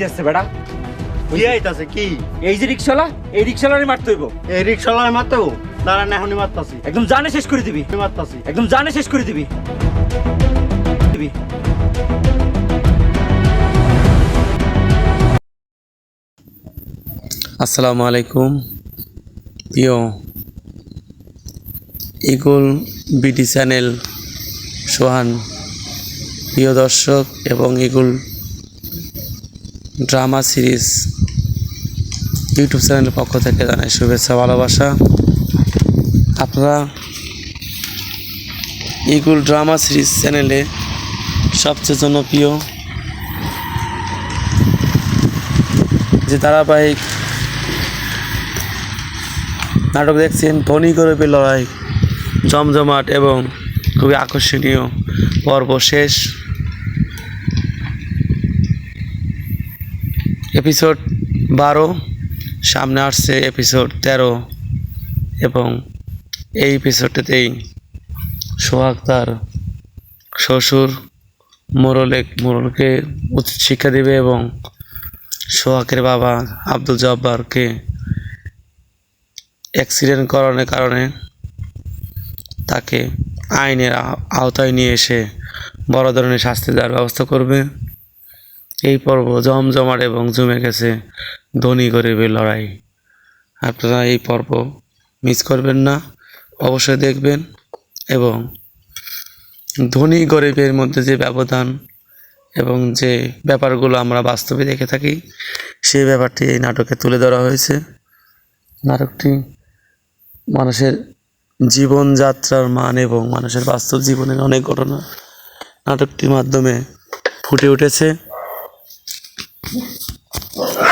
আইতে আসছে বেটা। কি আইতাছে কি? এই যে রিক্সাওয়ালা, এই রিক্সাওয়ালারে মারতে হইব। এই রিক্সাওয়ালার মারতেও দাঁড়ান, এখনই মারতাছি। একদম জানে শেষ করে দিবি, মারতাছি। একদম জানে শেষ করে দিবি। আসসালামু আলাইকুম প্রিয় ইগল বিডি চ্যানেল সোহান প্রিয় দর্শক এবং ইগল ড্রামা সিরিজ ইউটিউব চ্যানেলের পক্ষ থেকে জানাই শুভেচ্ছা ভালোবাসা। আপনারা ইগল ড্রামা সিরিজ চ্যানেলে সবচেয়ে জনপ্রিয় যে ধারাবাহিক নাটক দেখছেন, ধনী গরিবের লড়াই জমজমাট এবং খুবই আকর্ষণীয় পর্ব শেষ। এপিসোড 12 সামনে আসছে এপিসোড 13 এবং এই এপিসোডটাতেই সোহাগ তার শ্বশুর মোরলকে উচিত শিক্ষা দেবে এবং সোহাগের বাবা আব্দুল জব্বারকে অ্যাক্সিডেন্ট করানোর কারণে তাকে আইনের আওতায় নিয়ে এসে বড় ধরনের শাস্তি দেওয়ার ব্যবস্থা করবে। এই পর্ব জমজমাট এবং জমে গেছে ধনী গরিবের লড়াই। আপনারা এই পর্ব মিস করবেন না, অবশ্যই দেখবেন এবং ধনী গরিবের মধ্যে যে ব্যবধান এবং যে ব্যাপারগুলো আমরা বাস্তবে দেখে থাকি সেই ব্যাপারটি এই নাটকে তুলে ধরা হয়েছে। নাটকটি মানুষের জীবনযাত্রার মান এবং মানুষের বাস্তব জীবনের অনেক ঘটনা নাটকটির মাধ্যমে ফুটে উঠেছে।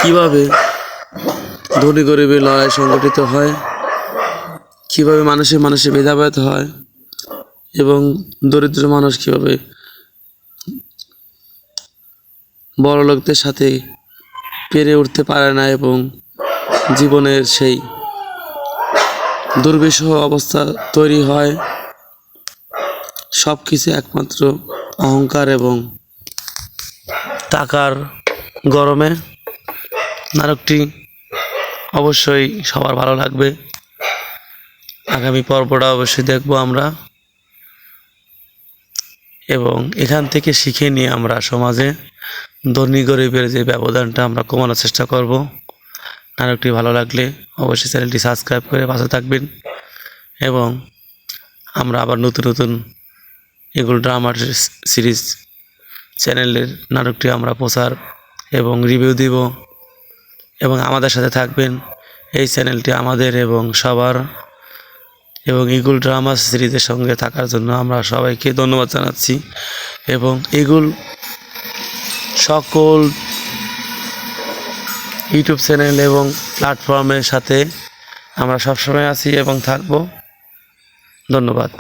কিভাবে ধনী গরিবের লড়াই সংগঠিত হয়, কিভাবে মানুষের ভেদাভেদ হয় এবং দরিদ্র মানুষ কিভাবে বড় লোকদের সাথে পেরে উঠতে পারে না এবং জীবনের সেই দুর্বিষহ অবস্থা তৈরি হয়, সব কিছু একমাত্র অহংকার এবং টাকার গরমে। নাটকটি অবশ্যই সবার ভালো লাগবে। আগামী পর্বটা অবশ্যই দেখব আমরা এবং এখান থেকে শিখে নিয়ে আমরা সমাজে ধনী গরিবের যে ব্যবধানটা আমরা কমানোর চেষ্টা করব। নাটকটি ভালো লাগলে অবশ্যই চ্যানেলটি সাবস্ক্রাইব করে পাশে থাকবেন এবং আমরা আবার নতুন নতুন এগুলো ড্রামা সিরিজ চ্যানেলের নাটকটি আমরা প্রচার এবং রিভিউ দিব এবং আমাদের সাথে থাকবেন। এই চ্যানেলটি আমাদের এবং সবার এবং ইগল ড্রামা সিরিজের সঙ্গে থাকার জন্য আমরা সবাইকে ধন্যবাদ জানাচ্ছি এবং ইগল সকল ইউটিউব চ্যানেল এবং প্ল্যাটফর্মের সাথে আমরা সবসময় আছি এবং থাকব। ধন্যবাদ।